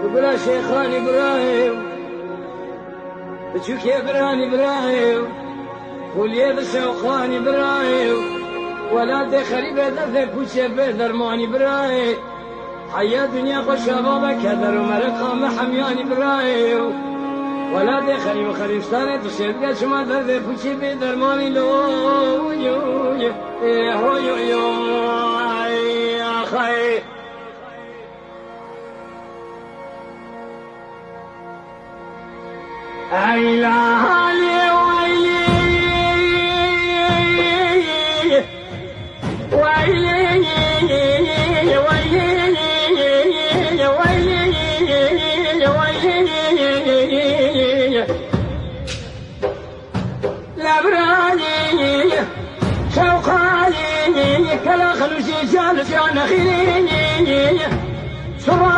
وبلا شيخان إبراهيم بتشوكي براني إبراهيم ولي بشوخان إبراهيم ولا دخلي بدر بوشي بدر ماني إبراهيم حيا دنيا خوش بابا كدر ومرقا محميان إبراهيم ولا دخلي وخلي مستاني تشبقى شما در بوشي بدر ماني لو يو يو يو يو يا خي أيلا هالي ويلي ويلي ويلي ويلي لبراني شوقاني كلا خلوشي جالس يا نخيلي سرى